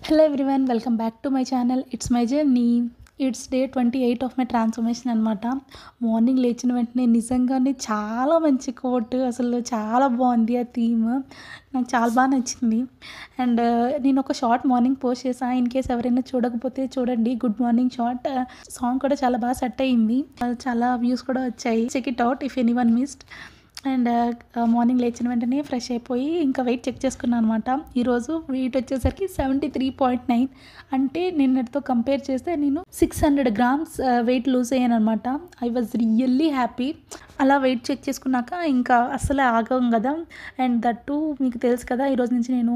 Hello everyone, welcome back to my channel. It's my journey. It's day 28 of my transformation అనమాట. Morning లేచిన వెంటనే నిజంగానే చాలా మంచి కోట్, అసలు చాలా బాగుంది. ఆ థీమ్ నాకు చాలా బాగా నచ్చింది. అండ్ నేను ఒక షార్ట్ మార్నింగ్ పోస్ట్ చేసాను. ఇన్ కేస్ ఎవరైనా చూడకపోతే చూడండి. గుడ్ మార్నింగ్ షార్ట్ సాంగ్ కూడా చాలా బాగా సెట్ అయ్యింది. చాలా వ్యూస్ కూడా వచ్చాయి. Check it out if anyone missed. And morning లేచిన వెంటనే ఫ్రెష్ అయిపోయి ఇంకా వెయిట్ చెక్ చేసుకున్నాను అనమాట. ఈరోజు వెయిట్ వచ్చేసరికి 73.9, అంటే నిన్నటితో కంపేర్ చేస్తే నేను 600 grams వెయిట్ లూజ్ అయ్యాను అనమాట. I was really happy. అలా వెయిట్ చెక్ చేసుకున్నాక ఇంకా అస్సలే ఆగం కదా. అండ్ దట్టు మీకు తెలుసు కదా, ఈరోజు నుంచి నేను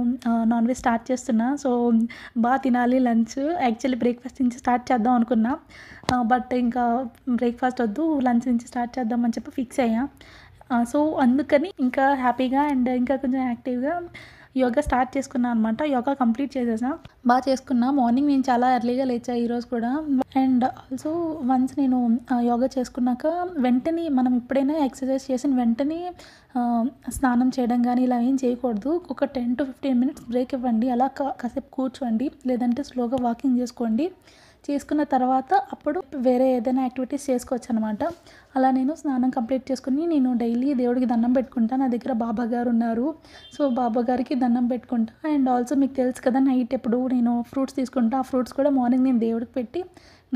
నాన్ వెజ్ స్టార్ట్ చేస్తున్నా. సో బాగా తినాలి లంచ్. యాక్చువల్లీ బ్రేక్ఫాస్ట్ నుంచి స్టార్ట్ చేద్దాం అనుకున్నా, బట్ ఇంకా బ్రేక్ఫాస్ట్ వద్దు, లంచ్ నుంచి స్టార్ట్ చేద్దామని చెప్పి ఫిక్స్ అయ్యా. సో అందుకని ఇంకా హ్యాపీగా అండ్ ఇంకా కొంచెం యాక్టివ్గా యోగా స్టార్ట్ చేసుకున్నాను అనమాట. యోగా కంప్లీట్ చేసేసా, బాగా చేసుకున్నా. మార్నింగ్ నేను చాలా ఎర్లీగా లేచా ఈరోజు కూడా. అండ్ ఆల్సో వన్స్ నేను యోగా చేసుకున్నాక వెంటనే మనం ఎప్పుడైనా ఎక్సర్సైజ్ చేసిన వెంటనే స్నానం చేయడం కానీ ఇలా ఏం చేయకూడదు. ఒక 10 to 15 minutes బ్రేక్ ఇవ్వండి. అలా కాసేపు కూర్చోండి, లేదంటే స్లోగా వాకింగ్ చేసుకోండి. చేసుకున్న తర్వాత అప్పుడు వేరే ఏదైనా యాక్టివిటీస్ చేసుకోవచ్చు అనమాట. అలా నేను స్నానం కంప్లీట్ చేసుకుని నేను డైలీ దేవుడికి దండం పెట్టుకుంటాను. నా దగ్గర బాబా గారు ఉన్నారు, సో బాబా గారికి దండం పెట్టుకుంటా. అండ్ ఆల్సో మీకు తెలుసు కదా, నైట్ ఎప్పుడు నేను ఫ్రూట్స్ తీసుకుంటా. ఆ ఫ్రూట్స్ కూడా మార్నింగ్ నేను దేవుడికి పెట్టి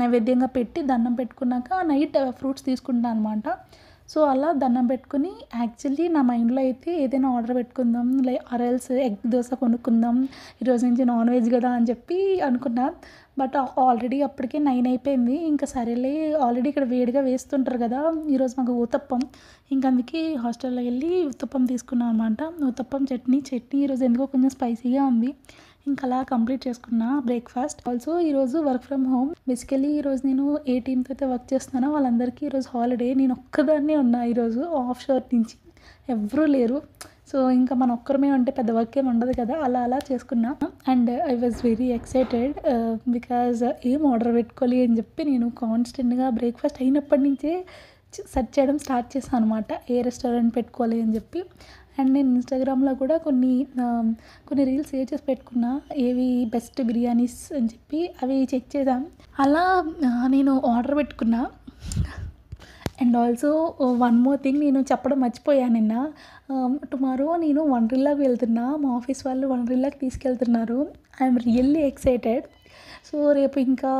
నైవేద్యంగా పెట్టి దండం పెట్టుకున్నాక నైట్ ఫ్రూట్స్ తీసుకుంటాను అనమాట. సో అలా దండం పెట్టుకుని యాక్చువల్లీ నా మైండ్లో అయితే ఏదైనా ఆర్డర్ పెట్టుకుందాం, ఆర్ఎల్స్ ఎగ్ దోశ కొనుక్కుందాం, ఈరోజు నుంచి నాన్ వెజ్ కదా అని చెప్పి అనుకున్నా. బట్ ఆల్రెడీ అప్పటికే 9 అయిపోయింది. ఇంకా సరేలే, ఆల్రెడీ ఇక్కడ వేడిగా వేస్తుంటారు కదా. ఈరోజు మాకు ఊతప్పం, ఇంకా అందుకే హాస్టల్లో వెళ్ళి ఉత్తప్పం తీసుకున్నాను అనమాట. ఉత్తప్పం చట్నీ ఈరోజు ఎందుకో కొంచెం స్పైసీగా ఉంది. ఇంకా అలా కంప్లీట్ చేసుకున్నా బ్రేక్ఫాస్ట్. ఆల్సో ఈరోజు వర్క్ ఫ్రమ్ హోమ్. బేసికలీ ఈరోజు నేను ఏ టీమ్తో అయితే వర్క్ చేస్తున్నానో వాళ్ళందరికీ ఈరోజు హాలిడే. నేను ఒక్కదాన్నే ఉన్నా ఈరోజు ఆఫ్ షోర్ నుంచి, ఎవరూ లేరు. సో ఇంకా మన ఒక్కరమే ఉంటే పెద్ద వర్క్ ఏమి ఉండదు కదా. అలా చేసుకున్నా. And I was very excited because ఏం ఆర్డర్ పెట్టుకోవాలి అని చెప్పి నేను కాన్స్టెంట్గా బ్రేక్ఫాస్ట్ అయినప్పటి నుంచే సెర్చ్ చేయడం స్టార్ట్ చేశాను అనమాట, ఏ రెస్టారెంట్ పెట్టుకోవాలి అని చెప్పి. అండ్ నేను ఇన్స్టాగ్రామ్లో కూడా కొన్ని రీల్స్ సేవ్ చేసి పెట్టుకున్నా, ఏవి బెస్ట్ బిర్యానీస్ అని చెప్పి అవి చెక్ చేద్దాం. అలా నేను ఆర్డర్ పెట్టుకున్నా. And also one more thing నేను చెప్పడం మర్చిపోయాను నిన్న. టుమారో నేను వండర్లాకి వెళ్తున్నా. మా ఆఫీస్ వాళ్ళు వండర్లాకి తీసుకెళ్తున్నారు. I'm really excited. సో రేపు ఇంకా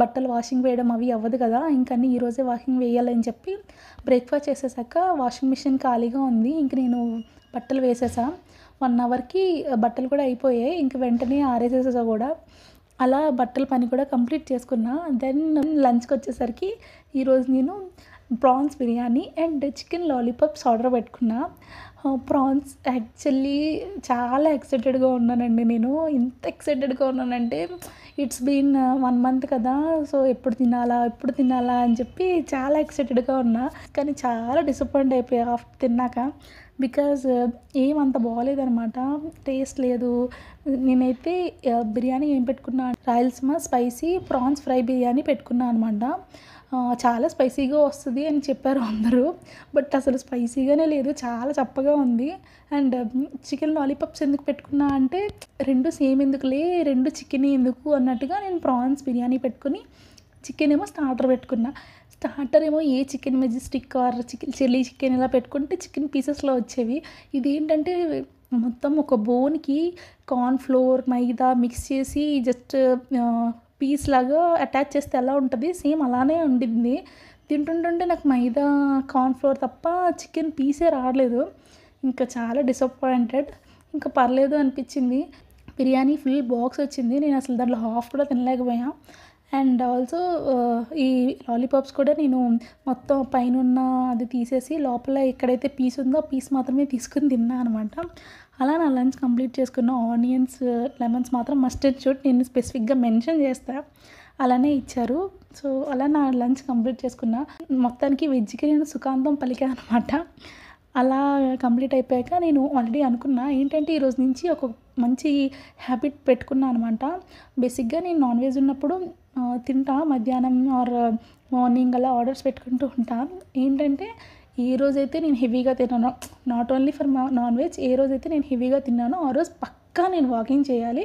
బట్టలు వాషింగ్ వేయడం అవి అవ్వదు కదా, ఇంకన్నీ ఈరోజే వాషింగ్ వేయాలని చెప్పి బ్రేక్ఫాస్ట్ చేసేసాక వాషింగ్ మిషన్ ఖాళీగా ఉంది. ఇంక నేను బట్టలు వేసేసా. 1 అవర్కి బట్టలు కూడా అయిపోయాయి. ఇంక వెంటనే ఆరేసేసా కూడా. అలా బట్టల పని కూడా కంప్లీట్ చేసుకున్నా. దెన్ లంచ్కి వచ్చేసరికి ఈరోజు నేను prawns biryani and chicken lollipops order పెట్టుకున్నా. ప్రాన్స్ యాక్చువల్లీ చాలా ఎక్సైటెడ్గా ఉన్నానండి. నేను ఎంత ఎక్సైటెడ్గా ఉన్నానంటే, ఇట్స్ బీన్ 1 month కదా. సో ఎప్పుడు తినాలా అని చెప్పి చాలా ఎక్సైటెడ్గా ఉన్నా. కానీ చాలా డిసప్పాయింట్ అయిపోయా ఆఫ్టర్ తిన్నాక. బికాజ్ ఏమంత బాగోలేదనమాట, టేస్ట్ లేదు. నేనైతే బిర్యానీ ఏం పెట్టుకున్నా, Rayalaseema spicy prawns fry biryani పెట్టుకున్నా అనమాట. చాలా స్పైసీగా వస్తుంది అని చెప్పారు అందరూ, బట్ అసలు స్పైసీగానే లేదు, చాలా చప్పగా ఉంది. అండ్ చికెన్ లాలీపాప్స్ ఎందుకు పెట్టుకున్నా అంటే, 2 సేమ్ ఎందుకులే, 2 చికెన్ ఎందుకు అన్నట్టుగా నేను ప్రాన్స్ బిర్యానీ పెట్టుకుని చికెన్ ఏమో స్టార్టర్ పెట్టుకున్నా. స్టార్టర్ ఏమో a chicken majestic or chilli chicken ఇలా పెట్టుకుంటే చికెన్ పీసెస్లో వచ్చేవి. ఇదేంటంటే మొత్తం ఒక బోన్కి కార్న్ఫ్లోర్ మైదా మిక్స్ చేసి జస్ట్ పీస్ లాగా అటాచ్ చేస్తే ఎలా ఉంటుంది, సేమ్ అలానే ఉండింది. తింటుంటుంటే నాకు మైదా కార్న్ఫ్లోర్ తప్ప చికెన్ పీసే రావట్లేదు. ఇంకా చాలా డిసప్పాయింటెడ్. ఇంకా పర్లేదు అనిపించింది. బిర్యానీ ఫుల్ బాక్స్ వచ్చింది. నేను అసలు దాంట్లో హాఫ్ కూడా తినలేకపోయా. అండ్ ఆల్సో ఈ లాలీపాప్స్ కూడా నేను మొత్తం పైన ఉన్న అది తీసేసి లోపల ఎక్కడైతే పీస్ ఉందో ఆ పీస్ మాత్రమే తీసుకుని తిన్నా అనమాట. అలా నా లంచ్ కంప్లీట్ చేసుకున్న. ఆనియన్స్ లెమన్స్ మాత్రం మస్ట్ అండ్ షుడ్, నేను స్పెసిఫిక్గా మెన్షన్ చేస్తా, అలానే ఇచ్చారు. సో అలా నా లంచ్ కంప్లీట్ చేసుకున్నా. మొత్తానికి వెజ్కి నేను సుఖాంతం పలికా అనమాట. అలా కంప్లీట్ అయిపోయాక నేను ఆల్రెడీ అనుకున్నా ఏంటంటే, ఈరోజు నుంచి ఒక మంచి హ్యాబిట్ పెట్టుకున్నా అనమాట. బేసిక్గా నేను నాన్ వెజ్ ఉన్నప్పుడు తింటా, మధ్యాహ్నం ఆర్ మార్నింగ్ అలా ఆర్డర్స్ పెట్టుకుంటూ ఉంటా. ఏంటంటే ఏ రోజైతే నేను హెవీగా తిన్నానో, not only for non veg, ఏ రోజైతే నేను హెవీగా తిన్నానో ఆ రోజు పక్కా నేను వాకింగ్ చేయాలి.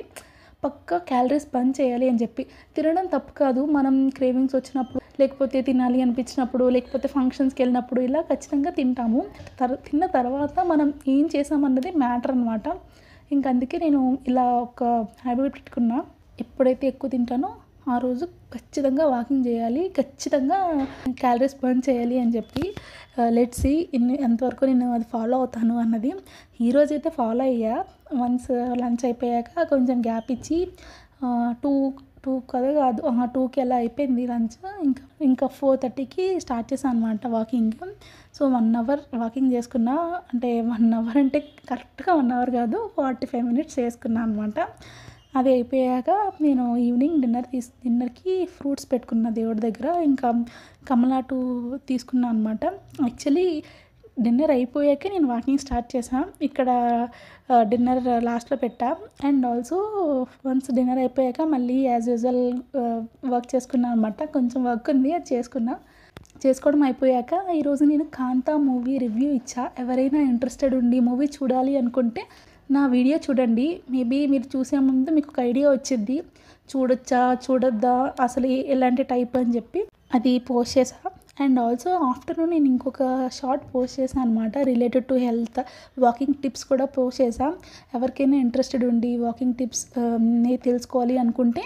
పక్కా క్యాలరీస్ బర్న్ చేయాలి అని చెప్పి. తినడం తప్పు కాదు. మనం క్రేవింగ్స్ వచ్చినప్పుడు, లేకపోతే తినాలి అనిపించినప్పుడు, లేకపోతే ఫంక్షన్స్‌కి వెళ్ళినప్పుడు ఇలా ఖచ్చితంగా తింటాము. తిన్న తర్వాత మనం ఏం చేసామన్నది మ్యాటర్ అనమాట. ఇంక అందుకే నేను ఇలా ఒక హ్యాబిట్ పెట్టుకున్నా. ఎప్పుడైతే ఎక్కువ తింటానో ఆ రోజు ఖచ్చితంగా వాకింగ్ చేయాలి, ఖచ్చితంగా క్యాలరీస్ బర్న్ చేయాలి అని చెప్పి. లెట్స్ సీ ఎంతవరకు నేను అది ఫాలో అవుతాను అన్నది. ఈరోజైతే ఫాలో అయ్యా. వన్స్ లంచ్ అయిపోయాక కొంచెం గ్యాప్ ఇచ్చి 2 కదా కాదు 2కి అలా అయిపోయింది లంచ్. ఇంకా 4:30కి స్టార్ట్ చేశాను అనమాట వాకింగ్. సో 1 అవర్ వాకింగ్ చేసుకున్నా. అంటే 1 అవర్ అంటే కరెక్ట్గా 1 అవర్ కాదు, 45 మినిట్స్ చేసుకున్నాను అనమాట. అది అయిపోయాక నేను ఈవినింగ్ డిన్నర్కి ఫ్రూట్స్ పెట్టుకున్న దేవుడి దగ్గర. ఇంకా కమలాటు తీసుకున్నా అనమాట. యాక్చువల్లీ డిన్నర్ అయిపోయాకే నేను వాకింగ్ స్టార్ట్ చేశాను. ఇక్కడ డిన్నర్ లాస్ట్లో పెట్టా. అండ్ ఆల్సో వన్స్ డిన్నర్ అయిపోయాక మళ్ళీ యాజ్ యూజువల్ వర్క్ చేసుకున్నాను అనమాట. కొంచెం వర్క్ ఉంది, అది చేసుకోవడం అయిపోయాక ఈరోజు నేను కాంతా మూవీ రివ్యూ ఇచ్చా. ఎవరైనా ఇంట్రెస్టెడ్ ఉండి మూవీ చూడాలి అనుకుంటే నా వీడియో చూడండి. మేబీ మీరు చూసే ముందు మీకు ఒక ఐడియా వచ్చిద్ది, చూడొచ్చా చూడొద్దా అసలు ఎలాంటి టైప్ అని చెప్పి. అది పోస్ట్ చేసా. అండ్ ఆల్సో ఆఫ్టర్నూన్ నేను ఇంకొక షార్ట్ పోస్ట్ చేశాను అనమాట, related to health walking tips కూడా పోస్ట్ చేసా. ఎవరికైనా ఇంట్రెస్టెడ్ ఉండి వాకింగ్ టిప్స్ తెలుసుకోవాలి అనుకుంటే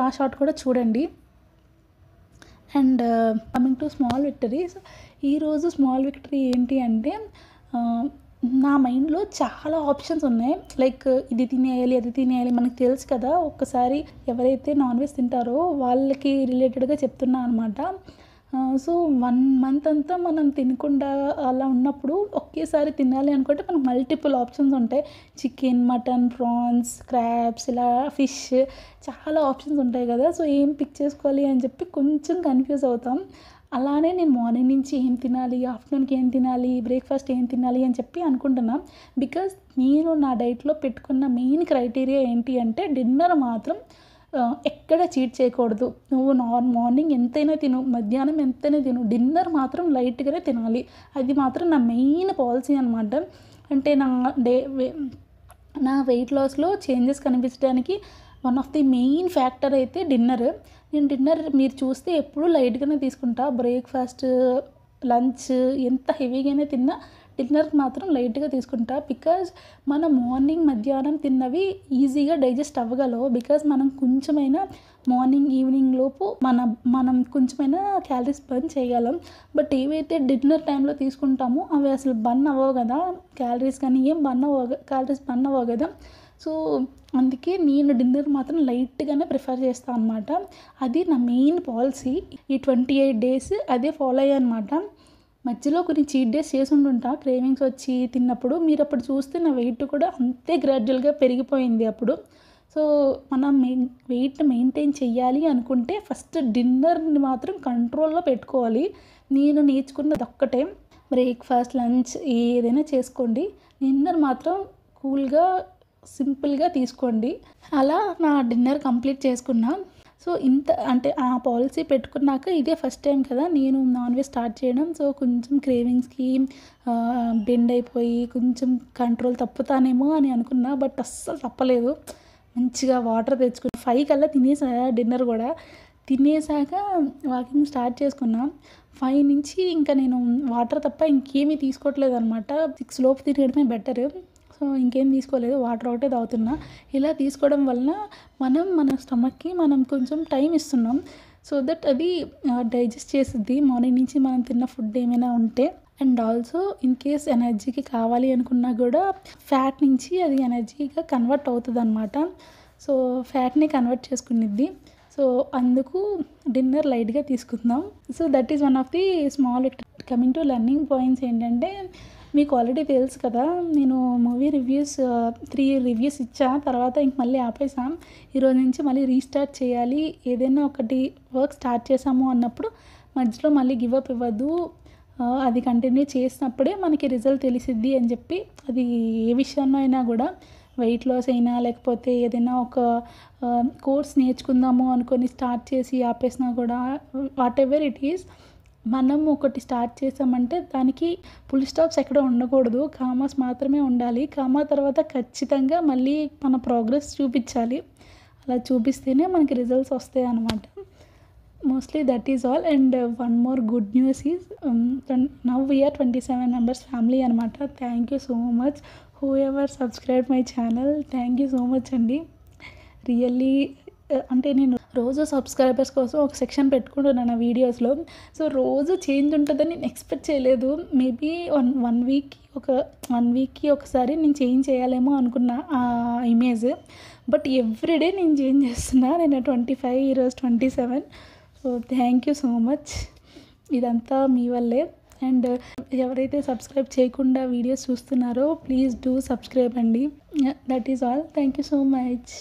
ఆ షార్ట్ కూడా చూడండి. And coming to small victories, ఈరోజు స్మాల్ విక్టరీ ఏంటి అంటే నా మైండ్లో చాలా ఆప్షన్స్ ఉన్నాయి. లైక్ ఇది తినేయాలి, అది తినేయాలి. మనకు తెలుసు కదా, ఒక్కసారి ఎవరైతే నాన్ వెజ్ తింటారో వాళ్ళకి రిలేటెడ్గా చెప్తున్నా అనమాట. సో 1 మంత్ అంతా మనం తినకుండా అలా ఉన్నప్పుడు ఒకేసారి తినాలి అనుకుంటే మనకు మల్టిపుల్ ఆప్షన్స్ ఉంటాయి. చికెన్, మటన్, ప్రాన్స్, క్రాబ్స్, ఇలా ఫిష్, చాలా ఆప్షన్స్ ఉంటాయి కదా. సో ఏం పిక్ చేసుకోవాలి అని చెప్పి కొంచెం కన్ఫ్యూజ్ అవుతాం. అలానే నేను మార్నింగ్ నుంచి ఏం తినాలి, ఆఫ్టర్నూన్కి ఏం తినాలి, బ్రేక్ఫాస్ట్ ఏం తినాలి అని చెప్పి అనుకుంటున్నాను. బికాజ్ నేను నా డైట్లో పెట్టుకున్న మెయిన్ క్రైటీరియా ఏంటి అంటే డిన్నర్ మాత్రం ఎక్కడ చీట్ చేయకూడదు. నువ్వు మార్నింగ్ ఎంతైనా తిను, మధ్యాహ్నం ఎంతైనా తిను, డిన్నర్ మాత్రం లైట్గానే తినాలి. అది మాత్రం నా మెయిన్ పాలసీ అనమాట. అంటే నా వెయిట్ లాస్లో చేంజెస్ కనిపించడానికి one of the main factor అయితే డిన్నర్. నేను డిన్నర్ మీరు చూస్తే ఎప్పుడూ లైట్గానే తీసుకుంటా. బ్రేక్ఫాస్ట్, లంచ్ ఎంత హెవీగానే తిన్నా డిన్నర్కి మాత్రం లైట్గా తీసుకుంటా. బికాజ్ మనం మార్నింగ్ మధ్యాహ్నం తిన్నవి ఈజీగా డైజెస్ట్ అవ్వగలవు. బికాజ్ మనం కొంచెమైనా మార్నింగ్ ఈవినింగ్ లోపు మనం కొంచెమైనా క్యాలరీస్ బర్న్ చేయగలం. బట్ ఏవైతే డిన్నర్ టైంలో తీసుకుంటామో అవి అసలు బర్న్ అవ్వవు కదా, క్యాలరీస్ కానీ ఏం క్యాలరీస్ బర్న్ అవ్వవు కదా. సో అందుకే నేను డిన్నర్ మాత్రం లైట్గానే ప్రిఫర్ చేస్తాను అనమాట. అది నా మెయిన్ పాలసీ. ఈ 28 డేస్ అదే ఫాలో అయ్యా అనమాట. మధ్యలో కొన్ని చీట్ డేస్ చేసి ఉంటుంటా క్రేవింగ్స్ వచ్చి తిన్నప్పుడు. మీరు అప్పుడు చూస్తే నా వెయిట్ కూడా అంతే గ్రాడ్యువల్గా పెరిగిపోయింది అప్పుడు. సో మనం వెయిట్ మెయింటైన్ చెయ్యాలి అనుకుంటే ఫస్ట్ డిన్నర్ని మాత్రం కంట్రోల్లో పెట్టుకోవాలి. నేను నేర్చుకున్నది ఒక్కటే, బ్రేక్ఫాస్ట్, లంచ్ ఏదైనా చేసుకోండి, డిన్నర్ మాత్రం కూల్గా సింపుల్గా తీసుకోండి. అలా నా డిన్నర్ కంప్లీట్ చేసుకున్నా. సో అంటే ఆ పాలసీ పెట్టుకున్నాక ఇదే ఫస్ట్ టైం కదా నేను నాన్ వెజ్ స్టార్ట్ చేయడం. సో కొంచెం క్రేవింగ్స్కి బెండ్ అయిపోయి కొంచెం కంట్రోల్ తప్పుతానేమో అని అనుకున్నా. బట్ అస్సలు తప్పలేదు. మంచిగా వాటర్ తెచ్చుకుని 5 కల్లా తినేసా. డిన్నర్ కూడా తినేసాక వాకింగ్ స్టార్ట్ చేసుకున్నా. 5 నుంచి ఇంకా నేను వాటర్ తప్ప ఇంకేమీ తీసుకోవట్లేదు అనమాట. 6 లోపు తినడమే బెటర్. సో ఇంకేం తీసుకోలేదు, వాటర్ ఒకటే తాగుతున్నా. ఇలా తీసుకోవడం వలన మన స్టమక్కి మనం కొంచెం టైం ఇస్తున్నాం. సో దట్ అది డైజెస్ట్ చేసిద్ది మార్నింగ్ నుంచి మనం తిన్న ఫుడ్ ఏమైనా ఉంటే. అండ్ ఆల్సో ఇన్ కేస్ ఎనర్జీకి కావాలి అనుకున్నా కూడా ఫ్యాట్ నుంచి అది ఎనర్జీగా కన్వర్ట్ అవుతుంది అనమాట. సో ఫ్యాట్ని కన్వర్ట్ చేసుకునిద్ది. సో అందుకు డిన్నర్ లైట్గా తీసుకుందాం. So that is one of the small. Coming to learning points ఏంటంటే, మీకు ఆల్రెడీ తెలుసు కదా, నేను మూవీ రివ్యూస్ 3 రివ్యూస్ ఇచ్చా. తర్వాత ఇంక మళ్ళీ ఆపేసాం. ఈరోజు నుంచి మళ్ళీ రీస్టార్ట్ చేయాలి. ఏదైనా ఒకటి వర్క్ స్టార్ట్ చేసాము అన్నప్పుడు మధ్యలో మళ్ళీ గివప్ ఇవ్వద్దు. అది కంటిన్యూ చేసినప్పుడే మనకి రిజల్ట్ తెలిసిద్ది అని చెప్పి. అది ఏ విషయంలో అయినా కూడా, వెయిట్ లాస్ అయినా లేకపోతే ఏదైనా ఒక కోర్స్ నేర్చుకుందాము అనుకొని స్టార్ట్ చేసి ఆపేసినా కూడా, వాట్ ఎవర్ ఇట్ ఈస్, మనం ఒకటి స్టార్ట్ చేసామంటే దానికి ఫుల్ స్టాప్స్ ఎక్కడ ఉండకూడదు. కామాస్ మాత్రమే ఉండాలి. కామా తర్వాత ఖచ్చితంగా మళ్ళీ మన ప్రోగ్రెస్ చూపించాలి. అలా చూపిస్తేనే మనకి రిజల్ట్స్ వస్తాయన్నమాట. Mostly that is all. And one more good news is now we are 27 members family అనమాట. Thank you so much whoever subscribe my channel. Thank you so much అండి. రియల్లీ అంటే నేను రోజు subscribers కోసం ఒక section పెట్టుకుంటున్నాను నా వీడియోస్లో. సో రోజు చేంజ్ ఉంటుందని నేను ఎక్స్పెక్ట్ చేయలేదు. మేబీ వన్ వీక్కి ఒకసారి నేను చేంజ్ చేయాలేమో అనుకున్నా ఆ ఇమేజ్. బట్ ఎవ్రీడే నేను చేంజ్ చేస్తున్నా. నేను 25, ఈరోజు 27. So thank you so much. ఇదంతా మీ వల్లే. అండ్ ఎవరైతే సబ్స్క్రైబ్ చేయకుండా వీడియోస్ చూస్తున్నారో ప్లీజ్ డూ సబ్స్క్రైబ్ అండి. That is all. Thank you so much.